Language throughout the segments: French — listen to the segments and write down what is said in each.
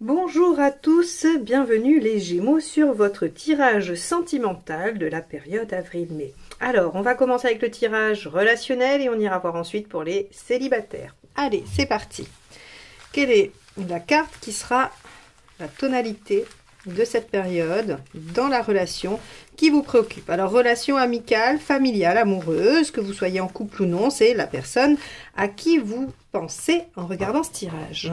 Bonjour à tous, bienvenue les Gémeaux sur votre tirage sentimental de la période avril-mai. Alors, on va commencer avec le tirage relationnel et on ira voir ensuite pour les célibataires. Allez, c'est parti. Quelle est la carte qui sera la tonalité de cette période dans la relation qui vous préoccupe? Alors, relation amicale, familiale, amoureuse, que vous soyez en couple ou non, c'est la personne à qui vous pensez en regardant ce tirage.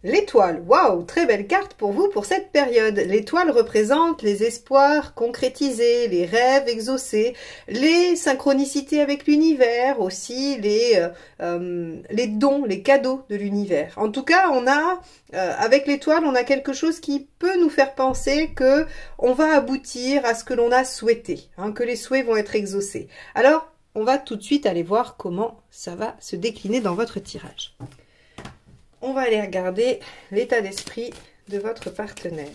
L'étoile, waouh, très belle carte pour vous pour cette période. L'étoile représente les espoirs concrétisés, les rêves exaucés, les synchronicités avec l'univers, aussi les dons, les cadeaux de l'univers. En tout cas, on a, avec l'étoile, on a quelque chose qui peut nous faire penser que on va aboutir à ce que l'on a souhaité, hein, que les souhaits vont être exaucés. Alors, on va tout de suite aller voir comment ça va se décliner dans votre tirage. On va aller regarder l'état d'esprit de votre partenaire.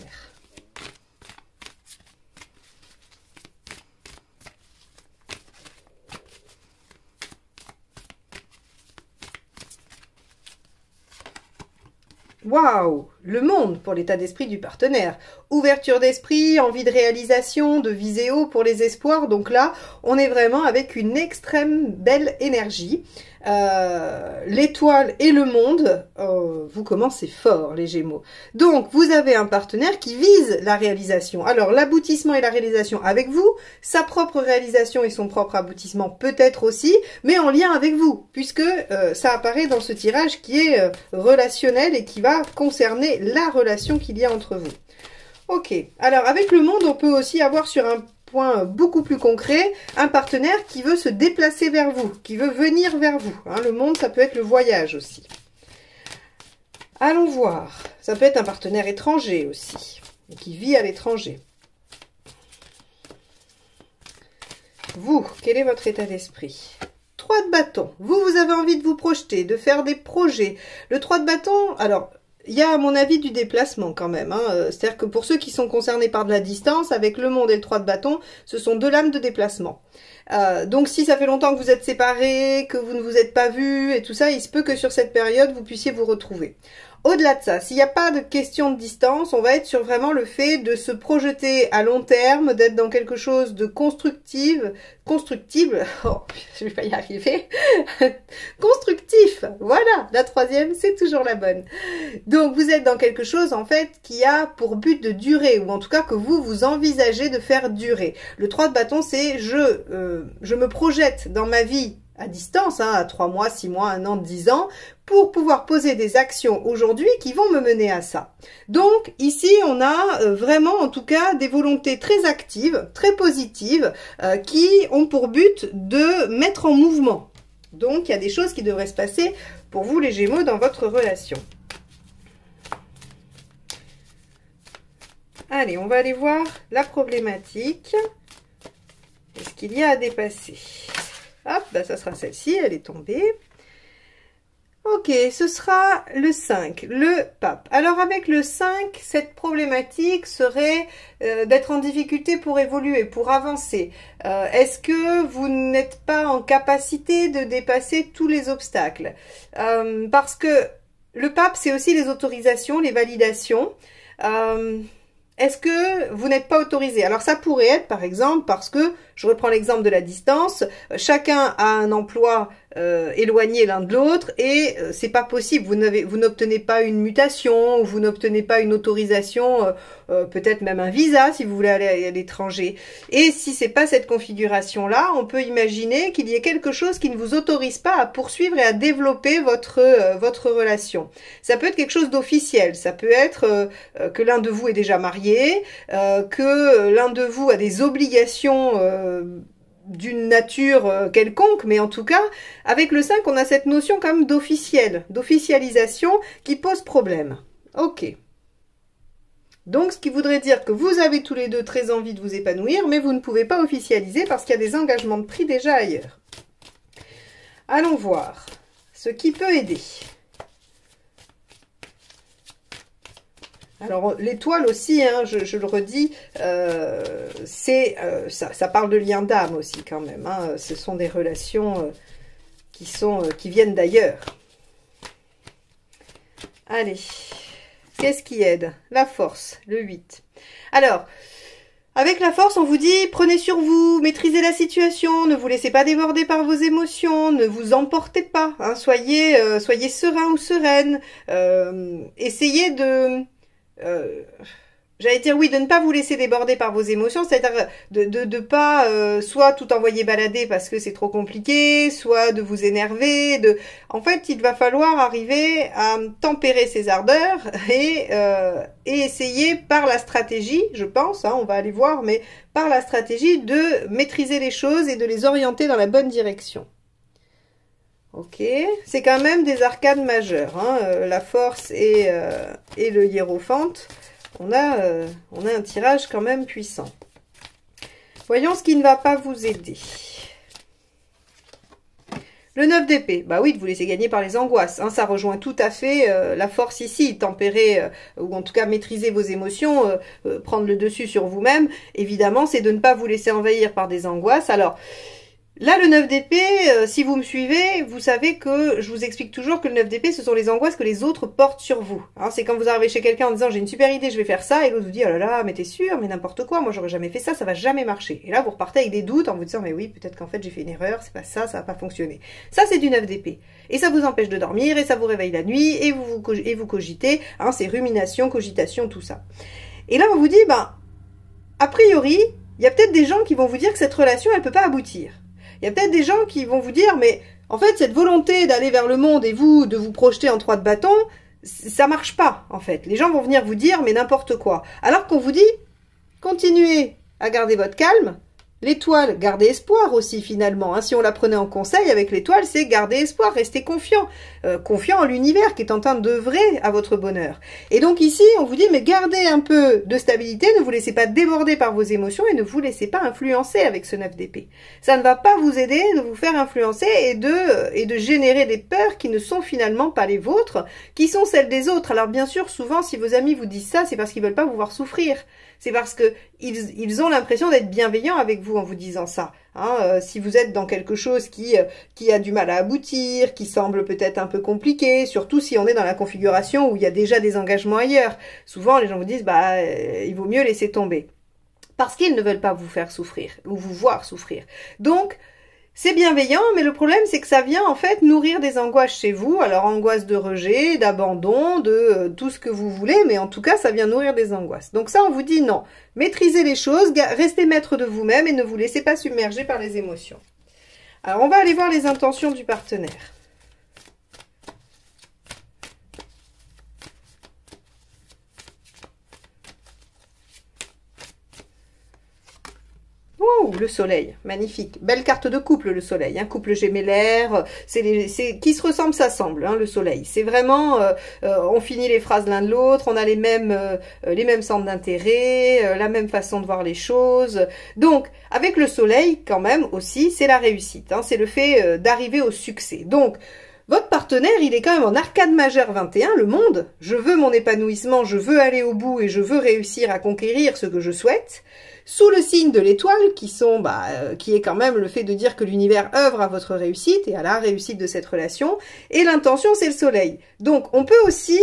Waouh! Le monde pour l'état d'esprit du partenaire. Ouverture d'esprit, envie de réalisation, de viser haut pour les espoirs. Donc là, on est vraiment avec une extrême belle énergie. L'étoile et le monde, vous commencez fort les Gémeaux. Donc vous avez un partenaire qui vise la réalisation. Alors l'aboutissement et la réalisation avec vous, sa propre réalisation et son propre aboutissement peut-être aussi, mais en lien avec vous, puisque ça apparaît dans ce tirage qui est relationnel et qui va concerner la relation qu'il y a entre vous. Ok, alors avec le monde, on peut aussi avoir sur un point beaucoup plus concret, un partenaire qui veut se déplacer vers vous, qui veut venir vers vous. Hein, le monde, ça peut être le voyage aussi. Allons voir. Ça peut être un partenaire étranger aussi, qui vit à l'étranger. Vous, quel est votre état d'esprit? 3 de bâton. Vous avez envie de vous projeter, de faire des projets. Le 3 de bâton, alors... il y a à mon avis du déplacement quand même. Hein. C'est-à-dire que pour ceux qui sont concernés par de la distance, avec le monde et le 3 de bâton, ce sont 2 lames de déplacement. Donc si ça fait longtemps que vous êtes séparés, que vous ne vous êtes pas vus et tout ça, il se peut que sur cette période, vous puissiez vous retrouver. Au-delà de ça, s'il n'y a pas de question de distance, on va être sur vraiment le fait de se projeter à long terme, d'être dans quelque chose de constructible, oh, je vais pas y arriver, constructif, voilà, la 3e, c'est toujours la bonne. Donc vous êtes dans quelque chose en fait qui a pour but de durer, ou en tout cas que vous envisagez de faire durer. Le 3 de bâton, c'est je me projette dans ma vie à distance, hein, à 3 mois, 6 mois, 1 an, 10 ans, pour pouvoir poser des actions aujourd'hui qui vont me mener à ça. Donc ici, on a vraiment, en tout cas, des volontés très actives, très positives, qui ont pour but de mettre en mouvement. Donc il y a des choses qui devraient se passer pour vous les Gémeaux dans votre relation. Allez, on va aller voir la problématique. Qu'est-ce qu'il y a à dépasser? Hop, bah ça sera celle-ci, elle est tombée. Ok, ce sera le 5, le pape. Alors avec le 5, cette problématique serait d'être en difficulté pour évoluer, pour avancer. Est-ce que vous n'êtes pas en capacité de dépasser tous les obstacles? Parce que le pape, c'est aussi les autorisations, les validations. Est-ce que vous n'êtes pas autorisé? Alors ça pourrait être par exemple parce que, je reprends l'exemple de la distance, chacun a un emploi éloigné l'un de l'autre et c'est pas possible, vous n'obtenez pas une mutation, vous n'obtenez pas une autorisation, peut-être même un visa si vous voulez aller à l'étranger. Et si c'est pas cette configuration-là, on peut imaginer qu'il y ait quelque chose qui ne vous autorise pas à poursuivre et à développer votre relation. Ça peut être quelque chose d'officiel, ça peut être que l'un de vous est déjà marié, que l'un de vous a des obligations d'une nature quelconque, mais en tout cas, avec le 5, on a cette notion quand même d'officiel, d'officialisation qui pose problème. Ok. Donc, ce qui voudrait dire que vous avez tous les deux très envie de vous épanouir, mais vous ne pouvez pas officialiser parce qu'il y a des engagements de pris déjà ailleurs. Allons voir ce qui peut aider. Alors l'étoile aussi, hein, je le redis, ça parle de lien d'âme aussi quand même. Hein, ce sont des relations qui viennent d'ailleurs. Allez, qu'est-ce qui aide? La force, le 8. Alors, avec la force, on vous dit, prenez sur vous, maîtrisez la situation, ne vous laissez pas déborder par vos émotions, ne vous emportez pas, hein, soyez serein ou sereine, essayez de... j'allais dire oui, de ne pas vous laisser déborder par vos émotions, c'est-à-dire de pas soit tout envoyer balader parce que c'est trop compliqué, soit de vous énerver. En fait, il va falloir arriver à tempérer ses ardeurs et essayer par la stratégie, je pense, hein, on va aller voir, mais par la stratégie de maîtriser les choses et de les orienter dans la bonne direction. Ok, c'est quand même des arcanes majeures, hein, la force et le hiérophante. On a un tirage quand même puissant. Voyons ce qui ne va pas vous aider. Le 9 d'épée, bah oui, de vous laisser gagner par les angoisses. Hein, ça rejoint tout à fait la force ici, tempérer, ou en tout cas maîtriser vos émotions, prendre le dessus sur vous-même. Évidemment, c'est de ne pas vous laisser envahir par des angoisses. Alors, là, le 9 d'épée, si vous me suivez, vous savez que je vous explique toujours que le 9 d'épée, ce sont les angoisses que les autres portent sur vous. Hein, c'est quand vous arrivez chez quelqu'un en disant « j'ai une super idée, je vais faire ça » et l'autre vous dit « oh là là, mais t'es sûr, mais n'importe quoi, moi j'aurais jamais fait ça, ça va jamais marcher ». Et là, vous repartez avec des doutes en vous disant « mais oui, peut-être qu'en fait j'ai fait une erreur, c'est pas ça, ça va pas fonctionner ». Ça, c'est du 9 d'épée. Et ça vous empêche de dormir, et ça vous réveille la nuit, et vous cogitez, hein, c'est rumination, cogitation, tout ça. Et là, on vous dit « ben, a priori, il y a peut-être des gens qui vont vous dire que cette relation, elle peut pas aboutir ». Il y a peut-être des gens qui vont vous dire, mais en fait, cette volonté d'aller vers le monde et vous, de vous projeter en 3 de bâton, ça marche pas, en fait. Les gens vont venir vous dire, mais n'importe quoi. Alors qu'on vous dit, continuez à garder votre calme. L'étoile, gardez espoir aussi, finalement. Hein. Si on la prenait en conseil avec l'étoile, c'est garder espoir, restez confiant. Confiant en l'univers qui est en train d'œuvrer à votre bonheur. Et donc ici, on vous dit, mais gardez un peu de stabilité, ne vous laissez pas déborder par vos émotions et ne vous laissez pas influencer avec ce 9 d'épée. Ça ne va pas vous aider de vous faire influencer et de générer des peurs qui ne sont finalement pas les vôtres, qui sont celles des autres. Alors bien sûr, souvent, si vos amis vous disent ça, c'est parce qu'ils veulent pas vous voir souffrir. C'est parce que ils ont l'impression d'être bienveillants avec vous en vous disant ça. Hein, si vous êtes dans quelque chose qui a du mal à aboutir, qui semble peut-être un peu compliqué, surtout si on est dans la configuration où il y a déjà des engagements ailleurs. Souvent, les gens vous disent, bah, il vaut mieux laisser tomber. Parce qu'ils ne veulent pas vous faire souffrir, ou vous voir souffrir. Donc, c'est bienveillant, mais le problème, c'est que ça vient en fait nourrir des angoisses chez vous. Alors, angoisse de rejet, d'abandon, de tout ce que vous voulez, mais en tout cas, ça vient nourrir des angoisses. Donc ça, on vous dit non. Maîtrisez les choses, restez maître de vous-même et ne vous laissez pas submerger par les émotions. Alors, on va aller voir les intentions du partenaire. Oh, le soleil, magnifique. Belle carte de couple, le soleil. Hein. Couple gémellaire, qui se ressemble, s'assemble, hein, le soleil. C'est vraiment, on finit les phrases l'un de l'autre, on a les mêmes centres d'intérêt, la même façon de voir les choses. Donc, avec le soleil, quand même, aussi, c'est la réussite. Hein, c'est le fait d'arriver au succès. Donc, votre partenaire, il est quand même en arcane majeure 21, le monde. Je veux mon épanouissement, je veux aller au bout et je veux réussir à conquérir ce que je souhaite. Sous le signe de l'étoile, qui est quand même le fait de dire que l'univers œuvre à votre réussite et à la réussite de cette relation. Et l'intention, c'est le soleil. Donc, on peut aussi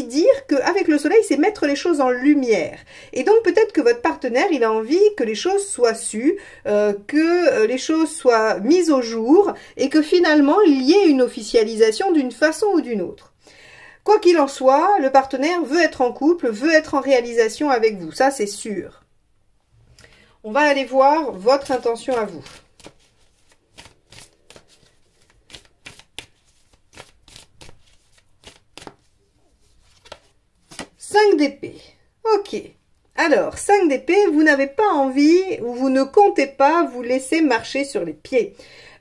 dire qu'avec le soleil, c'est mettre les choses en lumière. Et donc, peut-être que votre partenaire, il a envie que les choses soient sues, que les choses soient mises au jour et que finalement, il y ait une officialisation d'une façon ou d'une autre. Quoi qu'il en soit, le partenaire veut être en couple, veut être en réalisation avec vous. Ça, c'est sûr. On va aller voir votre intention à vous. Cinq d'épée. Ok. Alors, 5 d'épée, vous n'avez pas envie ou vous ne comptez pas vous laisser marcher sur les pieds.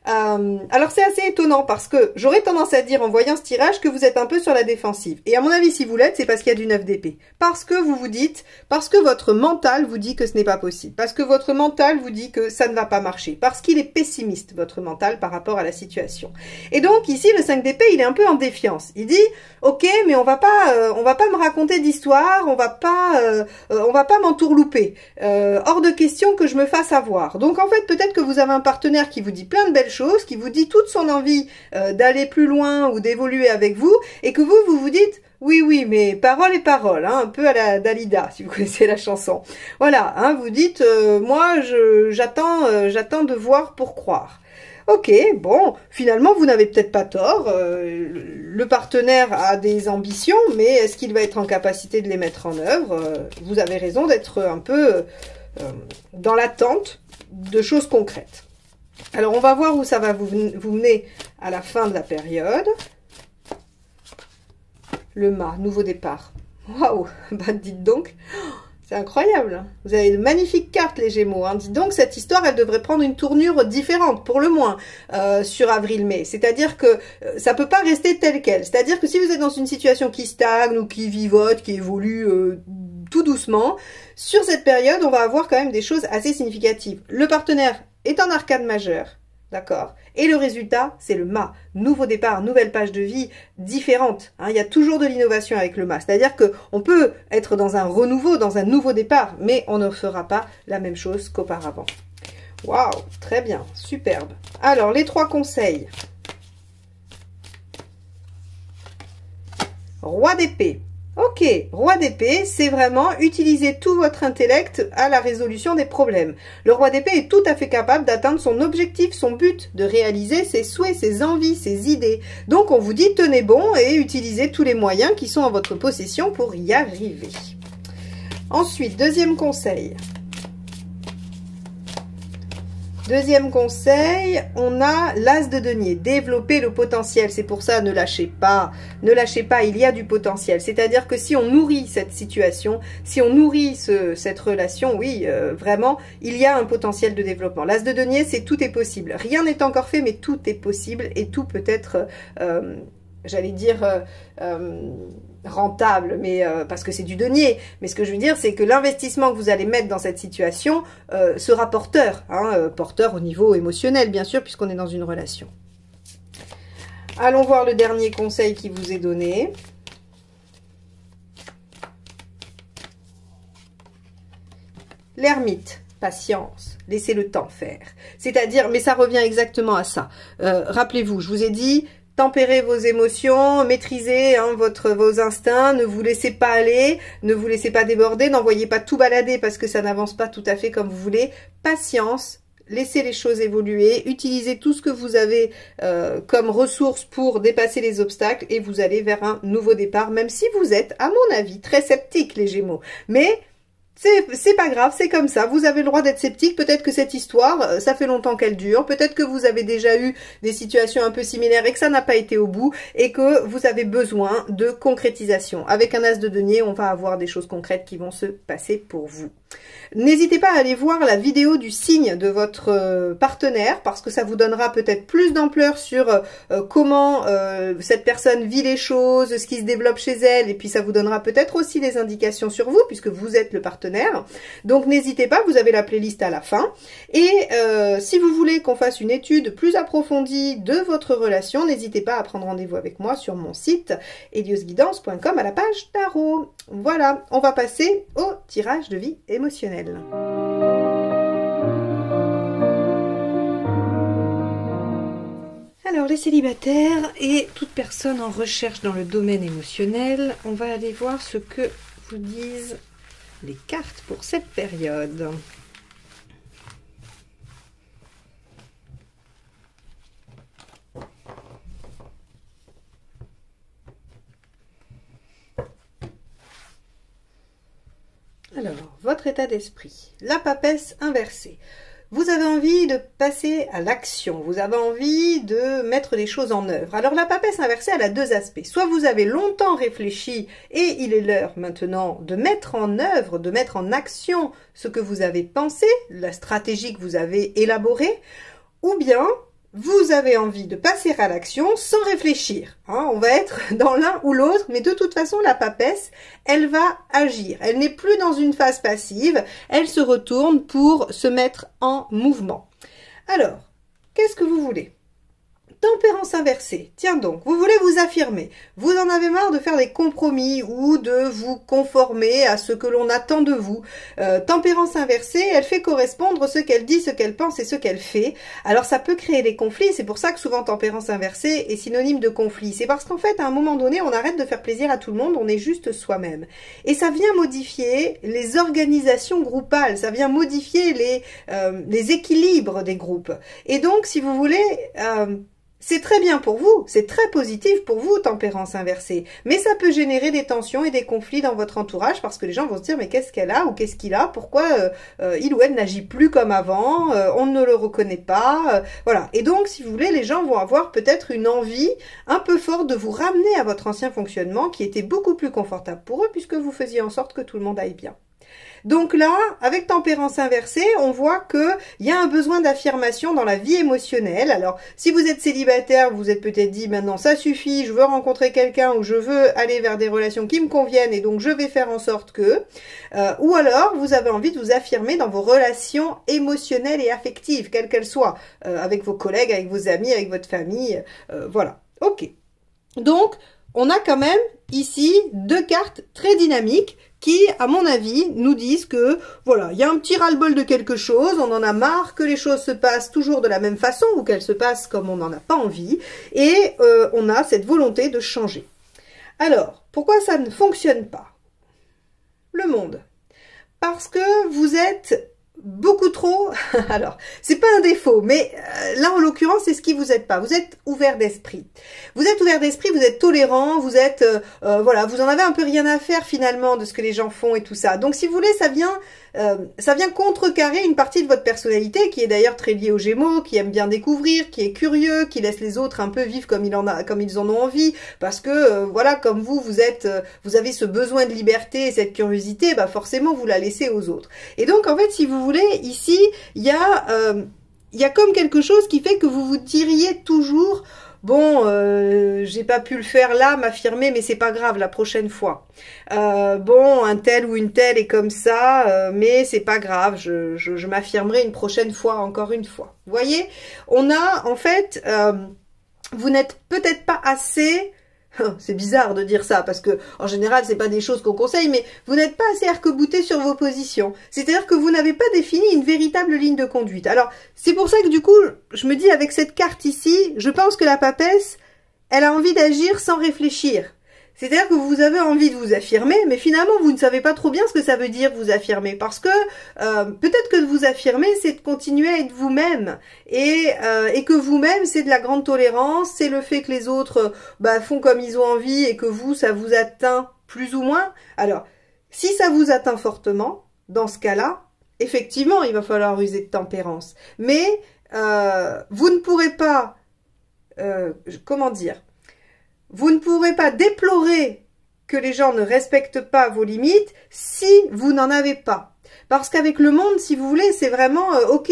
Alors c'est assez étonnant parce que j'aurais tendance à dire en voyant ce tirage que vous êtes un peu sur la défensive. Et à mon avis, si vous l'êtes, c'est parce qu'il y a du 9 d'épée. Parce que vous vous dites, parce que votre mental vous dit que ce n'est pas possible. Parce que votre mental vous dit que ça ne va pas marcher. Parce qu'il est pessimiste, votre mental, par rapport à la situation. Et donc ici, le 5 d'épée, il est un peu en défiance. Il dit, ok, mais on va pas me raconter d'histoire, on va pas m'entourlouper. Hors de question que je me fasse avoir. Donc en fait, peut-être que vous avez un partenaire qui vous dit plein de belles choses, chose, qui vous dit toute son envie d'aller plus loin ou d'évoluer avec vous, et que vous vous dites oui, oui, mais parole et parole, hein, un peu à la Dalida, si vous connaissez la chanson. Voilà, hein, vous dites, moi, j'attends de voir pour croire. Ok, bon, finalement, vous n'avez peut-être pas tort. Le partenaire a des ambitions, mais est-ce qu'il va être en capacité de les mettre en œuvre? Vous avez raison d'être un peu dans l'attente de choses concrètes. Alors, on va voir où ça va vous mener à la fin de la période. Le mât, nouveau départ. Waouh, bah dites donc, c'est incroyable. Vous avez de magnifiques cartes, les Gémeaux. Hein. Dites donc, cette histoire, elle devrait prendre une tournure différente, pour le moins, sur avril-mai. C'est-à-dire que ça peut pas rester tel quel. C'est-à-dire que si vous êtes dans une situation qui stagne ou qui vivote, qui évolue tout doucement, sur cette période, on va avoir quand même des choses assez significatives. Le partenaire est en arcane majeure. D'accord. Et le résultat, c'est le mât. Nouveau départ, nouvelle page de vie différente. Hein, il y a toujours de l'innovation avec le mât. C'est-à-dire qu'on peut être dans un renouveau, dans un nouveau départ, mais on ne fera pas la même chose qu'auparavant. Waouh, très bien, superbe. Alors, les 3 conseils. Roi d'épée. Ok, roi d'épée, c'est vraiment utiliser tout votre intellect à la résolution des problèmes. Le roi d'épée est tout à fait capable d'atteindre son objectif, son but, de réaliser ses souhaits, ses envies, ses idées. Donc on vous dit tenez bon et utilisez tous les moyens qui sont en votre possession pour y arriver. Ensuite, deuxième conseil. Deuxième conseil, on a l'as de denier, développer le potentiel. C'est pour ça, ne lâchez pas, il y a du potentiel. C'est-à-dire que si on nourrit cette situation, si on nourrit cette relation, oui, vraiment, il y a un potentiel de développement. L'as de denier, c'est tout est possible. Rien n'est encore fait, mais tout est possible et tout peut être, j'allais dire, rentable, mais parce que c'est du denier. Mais ce que je veux dire, c'est que l'investissement que vous allez mettre dans cette situation sera porteur, hein, porteur au niveau émotionnel, bien sûr, puisqu'on est dans une relation. Allons voir le dernier conseil qui vous est donné. L'ermite. Patience, laissez le temps faire. C'est-à-dire, mais ça revient exactement à ça. Rappelez-vous, je vous ai dit, tempérez vos émotions, maîtrisez hein, vos instincts, ne vous laissez pas aller, ne vous laissez pas déborder, n'envoyez pas tout balader parce que ça n'avance pas tout à fait comme vous voulez. Patience, laissez les choses évoluer, utilisez tout ce que vous avez comme ressources pour dépasser les obstacles et vous allez vers un nouveau départ, même si vous êtes, à mon avis, très sceptique les Gémeaux. Mais c'est pas grave, c'est comme ça, vous avez le droit d'être sceptique, peut-être que cette histoire, ça fait longtemps qu'elle dure, peut-être que vous avez déjà eu des situations un peu similaires et que ça n'a pas été au bout et que vous avez besoin de concrétisation. Avec un as de denier, on va avoir des choses concrètes qui vont se passer pour vous. N'hésitez pas à aller voir la vidéo du signe de votre partenaire parce que ça vous donnera peut-être plus d'ampleur sur comment cette personne vit les choses, ce qui se développe chez elle et puis ça vous donnera peut-être aussi des indications sur vous puisque vous êtes le partenaire. Donc n'hésitez pas, vous avez la playlist à la fin. Et si vous voulez qu'on fasse une étude plus approfondie de votre relation, n'hésitez pas à prendre rendez-vous avec moi sur mon site heliosguidance.com à la page tarot. Voilà, on va passer au tirage de vie émotionnelle. Alors les célibataires et toute personne en recherche dans le domaine émotionnel, on va aller voir ce que vous disent les cartes pour cette période. Alors, votre état d'esprit, la papesse inversée. Vous avez envie de passer à l'action, vous avez envie de mettre les choses en œuvre. Alors la papesse inversée, elle a deux aspects. Soit vous avez longtemps réfléchi et il est l'heure maintenant de mettre en œuvre, de mettre en action ce que vous avez pensé, la stratégie que vous avez élaborée, ou bien vous avez envie de passer à l'action sans réfléchir. Hein, on va être dans l'un ou l'autre, mais de toute façon, la papesse, elle va agir. Elle n'est plus dans une phase passive, elle se retourne pour se mettre en mouvement. Alors, qu'est-ce que vous voulez? Tempérance inversée. Tiens donc, vous voulez vous affirmer. Vous en avez marre de faire des compromis ou de vous conformer à ce que l'on attend de vous. Tempérance inversée, elle fait correspondre ce qu'elle dit, ce qu'elle pense et ce qu'elle fait. Alors ça peut créer des conflits, c'est pour ça que souvent tempérance inversée est synonyme de conflit. C'est parce qu'en fait, à un moment donné, on arrête de faire plaisir à tout le monde, on est juste soi-même. Et ça vient modifier les organisations groupales, ça vient modifier les équilibres des groupes. Et donc, si vous voulez... c'est très bien pour vous, c'est très positif pour vous, tempérance inversée. Mais ça peut générer des tensions et des conflits dans votre entourage parce que les gens vont se dire mais qu'est-ce qu'elle a ou qu'est-ce qu'il a, pourquoi il ou elle n'agit plus comme avant, on ne le reconnaît pas, voilà. Et donc, si vous voulez, les gens vont avoir peut-être une envie un peu forte de vous ramener à votre ancien fonctionnement qui était beaucoup plus confortable pour eux puisque vous faisiez en sorte que tout le monde aille bien. Donc là, avec tempérance inversée, on voit qu'il y a un besoin d'affirmation dans la vie émotionnelle. Alors, si vous êtes célibataire, vous vous êtes peut-être dit, maintenant ça suffit, je veux rencontrer quelqu'un ou je veux aller vers des relations qui me conviennent et donc je vais faire en sorte que... ou alors, vous avez envie de vous affirmer dans vos relations émotionnelles et affectives, quelles qu'elles soient, avec vos collègues, avec vos amis, avec votre famille, voilà. Ok. Donc, on a quand même ici deux cartes très dynamiques qui, à mon avis, nous disent que, voilà, il y a un petit ras-le-bol de quelque chose, on en a marre que les choses se passent toujours de la même façon ou qu'elles se passent comme on n'en a pas envie, et on a cette volonté de changer. Alors, pourquoi ça ne fonctionne pas? Le monde. Parce que vous êtes beaucoup trop... Alors, c'est pas un défaut, mais là, en l'occurrence, c'est ce qui vous aide pas. Vous êtes ouvert d'esprit. Vous êtes ouvert d'esprit, vous êtes tolérant, vous êtes... voilà, vous en avez un peu rien à faire, finalement, de ce que les gens font et tout ça. Donc, si vous voulez, ça vient contrecarrer une partie de votre personnalité, qui est d'ailleurs très liée aux Gémeaux, qui aime bien découvrir, qui est curieux, qui laisse les autres un peu vivre comme ils en ont envie, parce que, voilà, comme vous avez ce besoin de liberté et cette curiosité, bah forcément, vous la laissez aux autres. Et donc, en fait, si vous voulez, ici, il y a comme quelque chose qui fait que vous vous diriez toujours... Bon, j'ai pas pu le faire là, m'affirmer, mais c'est pas grave, la prochaine fois. Bon, un tel ou une telle est comme ça, mais c'est pas grave, je m'affirmerai une prochaine fois, encore une fois. Vous voyez, on a, en fait, vous n'êtes peut-être pas assez... C'est bizarre de dire ça, parce que en général, c'est pas des choses qu'on conseille, mais vous n'êtes pas assez arc-bouté sur vos positions. C'est-à-dire que vous n'avez pas défini une véritable ligne de conduite. Alors, c'est pour ça que du coup, je me dis, avec cette carte ici, je pense que la papesse, elle a envie d'agir sans réfléchir. C'est-à-dire que vous avez envie de vous affirmer, mais finalement, vous ne savez pas trop bien ce que ça veut dire vous affirmer. Parce que peut-être que de vous affirmer, c'est de continuer à être vous-même. Et que vous-même, c'est de la grande tolérance, c'est le fait que les autres font comme ils ont envie et que vous, ça vous atteint plus ou moins. Alors, si ça vous atteint fortement, dans ce cas-là, effectivement, il va falloir user de tempérance. Mais vous ne pourrez pas... comment dire ? Vous ne pourrez pas déplorer que les gens ne respectent pas vos limites si vous n'en avez pas. Parce qu'avec le monde, si vous voulez, c'est vraiment, ok,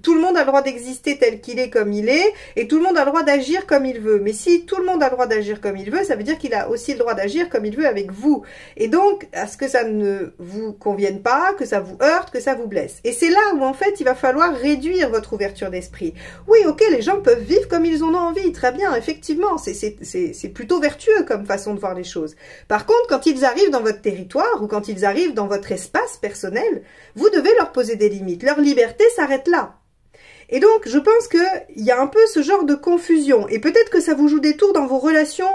tout le monde a le droit d'exister tel qu'il est, comme il est, et tout le monde a le droit d'agir comme il veut. Mais si tout le monde a le droit d'agir comme il veut, ça veut dire qu'il a aussi le droit d'agir comme il veut avec vous. Et donc, à ce que ça ne vous convienne pas, que ça vous heurte, que ça vous blesse. Et c'est là où, en fait, il va falloir réduire votre ouverture d'esprit. Oui, ok, les gens peuvent vivre comme ils en ont envie, très bien, effectivement, c'est plutôt vertueux comme façon de voir les choses. Par contre, quand ils arrivent dans votre territoire, ou quand ils arrivent dans votre espace personnel, vous devez leur poser des limites. Leur liberté s'arrête là. Et donc, je pense qu'il y a un peu ce genre de confusion. Et peut-être que ça vous joue des tours dans vos relations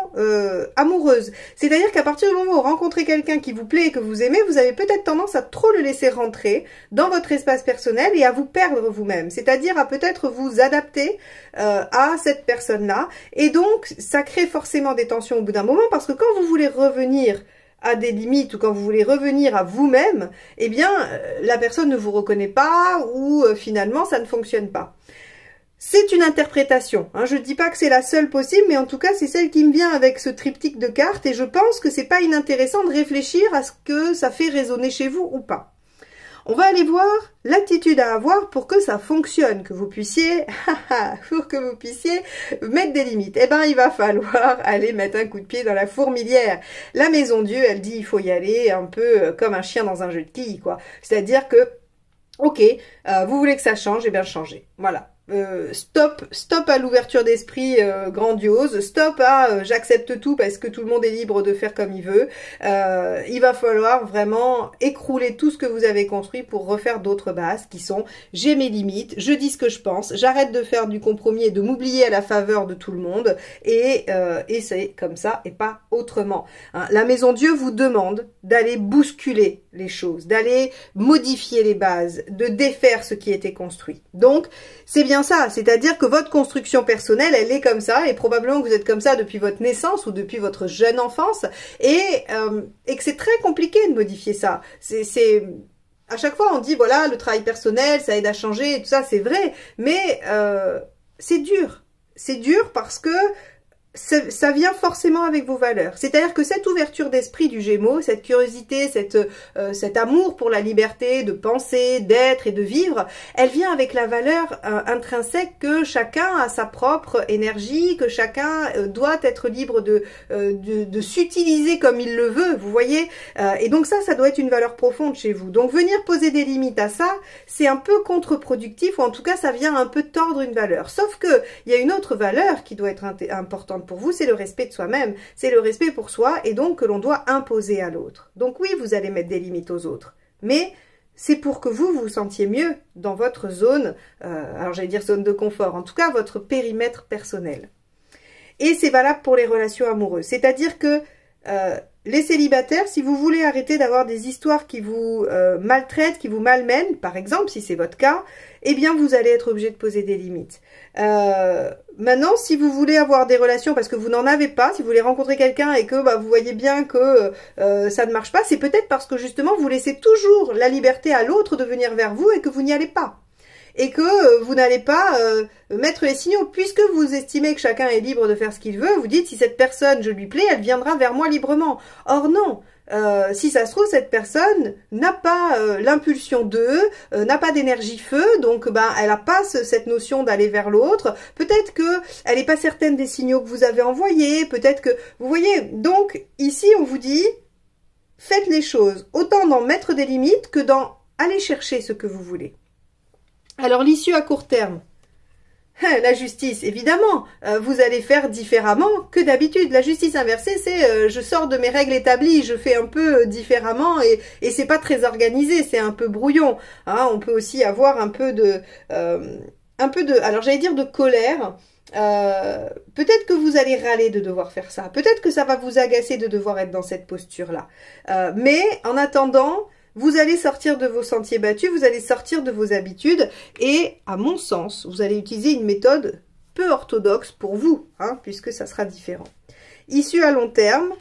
amoureuses. C'est-à-dire qu'à partir du moment où vous rencontrez quelqu'un qui vous plaît et que vous aimez, vous avez peut-être tendance à trop le laisser rentrer dans votre espace personnel et à vous perdre vous-même. C'est-à-dire à peut-être vous adapter à cette personne-là. Et donc, ça crée forcément des tensions au bout d'un moment parce que quand vous voulez revenir à des limites ou quand vous voulez revenir à vous-même, eh bien, la personne ne vous reconnaît pas ou finalement, ça ne fonctionne pas. C'est une interprétation. Hein. Je ne dis pas que c'est la seule possible, mais en tout cas, c'est celle qui me vient avec ce triptyque de cartes et je pense que c'est pas inintéressant de réfléchir à ce que ça fait résonner chez vous ou pas. On va aller voir l'attitude à avoir pour que ça fonctionne, que vous puissiez, mettre des limites. Eh ben, il va falloir aller mettre un coup de pied dans la fourmilière. La maison Dieu, elle dit, il faut y aller un peu comme un chien dans un jeu de quilles, quoi. C'est-à-dire que, ok, vous voulez que ça change, eh bien, changez. Voilà. Stop à l'ouverture d'esprit grandiose, stop à j'accepte tout parce que tout le monde est libre de faire comme il veut. Il va falloir vraiment écrouler tout ce que vous avez construit pour refaire d'autres bases qui sont j'ai mes limites, je dis ce que je pense, j'arrête de faire du compromis et de m'oublier à la faveur de tout le monde et c'est comme ça et pas autrement. Hein, la Maison Dieu vous demande d'aller bousculer les choses, d'aller modifier les bases, de défaire ce qui était construit. Donc c'est bien ça, c'est-à-dire que votre construction personnelle, elle est comme ça, et probablement que vous êtes comme ça depuis votre naissance ou depuis votre jeune enfance, et que c'est très compliqué de modifier ça. À chaque fois, on dit, voilà, le travail personnel, ça aide à changer, et tout ça, c'est vrai, mais c'est dur. C'est dur parce que ça vient forcément avec vos valeurs. C'est-à-dire que cette ouverture d'esprit du Gémeaux, cette curiosité, cet amour pour la liberté de penser, d'être et de vivre, elle vient avec la valeur intrinsèque que chacun a sa propre énergie, que chacun doit être libre de s'utiliser comme il le veut, vous voyez. Et donc ça doit être une valeur profonde chez vous. Donc venir poser des limites à ça, c'est un peu contre-productif, ou en tout cas ça vient un peu tordre une valeur. Sauf que il y a une autre valeur qui doit être importante pour vous, c'est le respect de soi-même, c'est le respect pour soi et donc que l'on doit imposer à l'autre. Donc oui, vous allez mettre des limites aux autres, mais c'est pour que vous vous sentiez mieux dans votre zone, alors j'allais dire zone de confort, en tout cas votre périmètre personnel. Et c'est valable pour les relations amoureuses, c'est-à-dire que les célibataires, si vous voulez arrêter d'avoir des histoires qui vous maltraitent, qui vous malmènent, par exemple, si c'est votre cas, eh bien, vous allez être obligé de poser des limites. Maintenant, si vous voulez avoir des relations parce que vous n'en avez pas, si vous voulez rencontrer quelqu'un et que vous voyez bien que ça ne marche pas, c'est peut-être parce que justement, vous laissez toujours la liberté à l'autre de venir vers vous et que vous n'y allez pas. Et que vous n'allez pas mettre les signaux, puisque vous estimez que chacun est libre de faire ce qu'il veut, vous dites si cette personne, je lui plais, elle viendra vers moi librement. Or non, si ça se trouve, cette personne n'a pas l'impulsion d'eux, n'a pas d'énergie feu, donc elle n'a pas cette notion d'aller vers l'autre, peut-être que elle n'est pas certaine des signaux que vous avez envoyés, peut-être que, vous voyez, donc ici on vous dit, faites les choses, autant d'en mettre des limites que d'en aller chercher ce que vous voulez. Alors, l'issue à court terme, la justice, évidemment, vous allez faire différemment que d'habitude. La justice inversée, c'est je sors de mes règles établies, je fais un peu différemment et c'est pas très organisé, c'est un peu brouillon. Hein, on peut aussi avoir un peu de alors j'allais dire de colère. Peut-être que vous allez râler de devoir faire ça, peut-être que ça va vous agacer de devoir être dans cette posture-là. Mais en attendant, vous allez sortir de vos sentiers battus, vous allez sortir de vos habitudes et, à mon sens, vous allez utiliser une méthode peu orthodoxe pour vous, hein, puisque ça sera différent. Issue à long terme,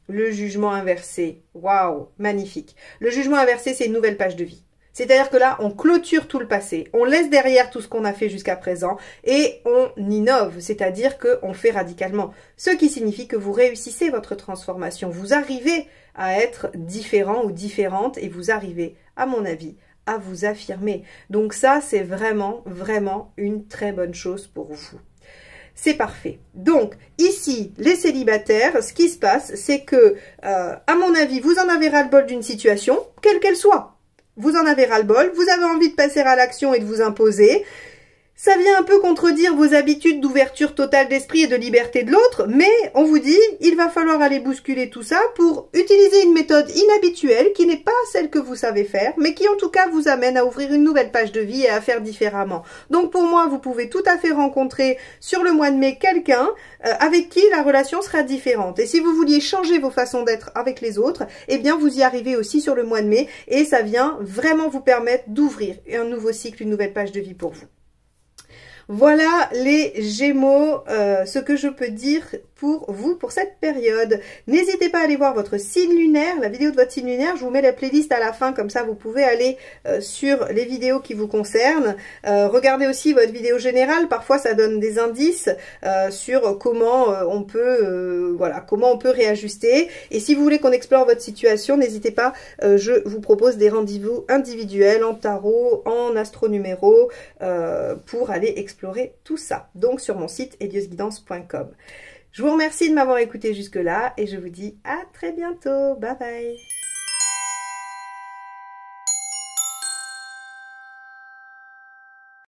le jugement inversé. Waouh, magnifique. Le jugement inversé, c'est une nouvelle page de vie. C'est-à-dire que là, on clôture tout le passé, on laisse derrière tout ce qu'on a fait jusqu'à présent et on innove, c'est-à-dire qu'on fait radicalement. Ce qui signifie que vous réussissez votre transformation, vous arrivez à être différent ou différente et vous arrivez, à mon avis, à vous affirmer. Donc ça, c'est vraiment, vraiment une très bonne chose pour vous. C'est parfait. Donc, ici, les célibataires, ce qui se passe, c'est que, à mon avis, vous en avez ras-le-bol d'une situation, quelle qu'elle soit. Vous en avez ras-le-bol, vous avez envie de passer à l'action et de vous imposer. Ça vient un peu contredire vos habitudes d'ouverture totale d'esprit et de liberté de l'autre, mais on vous dit, il va falloir aller bousculer tout ça pour utiliser une méthode inhabituelle qui n'est pas celle que vous savez faire, mais qui en tout cas vous amène à ouvrir une nouvelle page de vie et à faire différemment. Donc pour moi, vous pouvez tout à fait rencontrer sur le mois de mai quelqu'un avec qui la relation sera différente. Et si vous vouliez changer vos façons d'être avec les autres, eh bien vous y arrivez aussi sur le mois de mai et ça vient vraiment vous permettre d'ouvrir un nouveau cycle, une nouvelle page de vie pour vous. Voilà les Gémeaux, ce que je peux dire pour vous pour cette période. N'hésitez pas à aller voir votre signe lunaire, la vidéo de votre signe lunaire. Je vous mets la playlist à la fin, comme ça vous pouvez aller sur les vidéos qui vous concernent. Regardez aussi votre vidéo générale, parfois ça donne des indices sur comment on peut comment on peut réajuster. Et si vous voulez qu'on explore votre situation, n'hésitez pas, je vous propose des rendez-vous individuels en tarot, en astro-numéro pour aller explorer tout ça. Donc sur mon site eliosguidance.com. Je vous remercie de m'avoir écouté jusque-là et je vous dis à très bientôt. Bye bye.